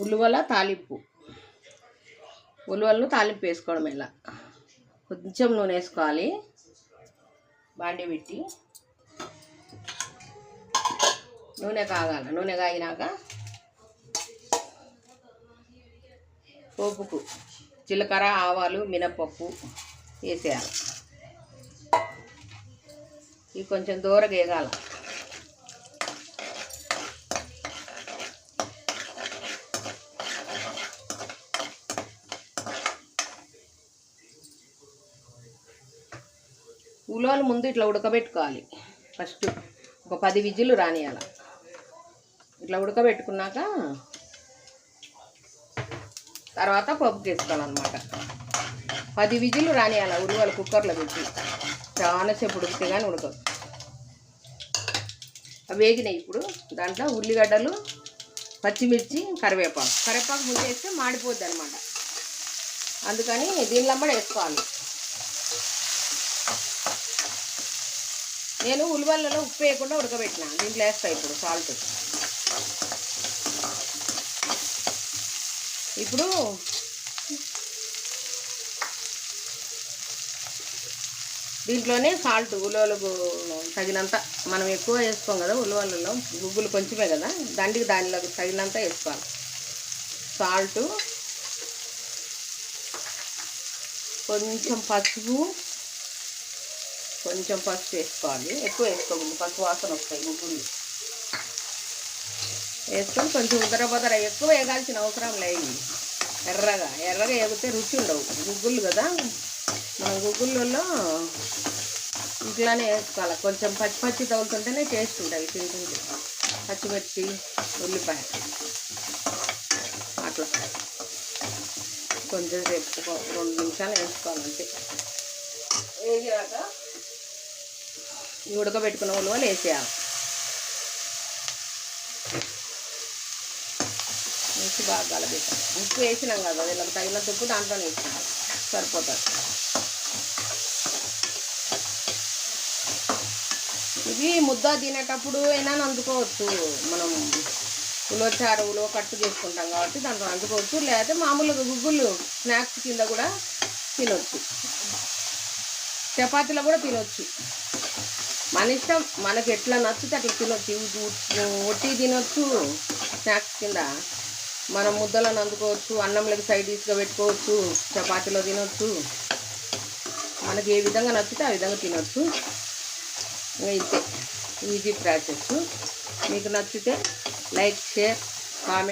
ఉల్లివల తాలింపు. ఉల్లివలను తాలింపు వేసుకోవడం. ఇలా కొంచెం నూనె వేసుకోవాలి. బాండి పెట్టి నూనె కాగాలి. నూనె కాగినాక పోపుకు జీలకర్ర, ఆవాలు, మినపప్పు వేసేయాలి. ఇవి కొంచెం దూరగా వేగాల. ఉలవలు ముందు ఇట్లా ఉడకబెట్టుకోవాలి. ఫస్ట్ ఒక 10 విజిల్లు రానియాల. ఇట్లా ఉడకబెట్టుకున్నాక తర్వాత పప్పుకి వేసుకోవాలన్నమాట. 10 విజిల్లు రానియాల ఉలవలు కుక్కర్లో పెట్టి. చాలాసేపు ఉడికితే కానీ ఉడకదు. అవి వేగినాయి. ఇప్పుడు దాంట్లో ఉల్లిగడ్డలు, పచ్చిమిర్చి, కరివేపాకు ముందు వేస్తే మాడిపోద్ది అనమాట. అందుకని దీనిలో కూడా వేసుకోవాలి. నేను ఉల్లివలలో ఉప్పు వేయకుండా ఉడకబెట్టిన. దీంట్లో వేస్తాను ఇప్పుడు సాల్ట్. ఇప్పుడు దీంట్లోనే సాల్ట్ ఉలవలకు తగినంత. మనం ఎక్కువ వేసుకోం కదా ఉలవలలో, గుగ్గులు కొంచెమే కదా, దానిలో తగినంత వేసుకోవాలి. సాల్టు, కొంచెం పసుపు వేసుకోవాలి. ఎక్కువ వేసుకోకూడదు, పసుపు వాసన వస్తాయి గుగ్గులు. వేసుకొని కొంచెం ఉదర ఎక్కువ వేగాల్సిన అవసరం లేదు. ఎర్రగా వేగితే రుచి ఉండవు గుగ్గులు కదా. మనం గుగ్గులలో ఇట్లానే వేసుకోవాలి. కొంచెం పచ్చి తగులుతుంటేనే టేస్ట్ ఉంటుంది తింటుంటే. పచ్చిమిర్చి, ఉల్లిపాయ అట్లా కొంచెం సేపు 2 నిమిషాలు వేసుకోవాలంటే. వేసాక ఉడకబెట్టుకున్న ఉలవలు వేసేయాలి. వేసి బాగా కలబెట్టాలి. ఉప్పు వేసినాం కదా, వీళ్ళకి తగినంత ఉప్పు దాంట్లోనే వేసినాం, సరిపోతుంది. ఇవి ముద్ద తినేటప్పుడు అయినా అందుకోవచ్చు. మనం ఉలవ కట్టు చేసుకుంటాం కాబట్టి దాంట్లో అందుకోవచ్చు. లేకపోతే మామూలుగా గుగ్గులు స్నాక్స్ కింద కూడా తినొచ్చు. చపాతీలో కూడా తినొచ్చు. మన ఇష్టం, మనకు ఎట్లా నచ్చితే అట్లా తినొచ్చు. ఒట్టి తినొచ్చు స్నాక్స్ కింద. మనం ముద్దలను అందుకోవచ్చు, అన్నంలోకి సైడ్ డిష్గా పెట్టుకోవచ్చు, చపాతీలో తినొచ్చు. మనకి ఏ విధంగా నచ్చితే ఆ విధంగా తినొచ్చు. అయితే ఈజీ ప్రాసెస్. మీకు నచ్చితే లైక్, షేర్, కామెంట్.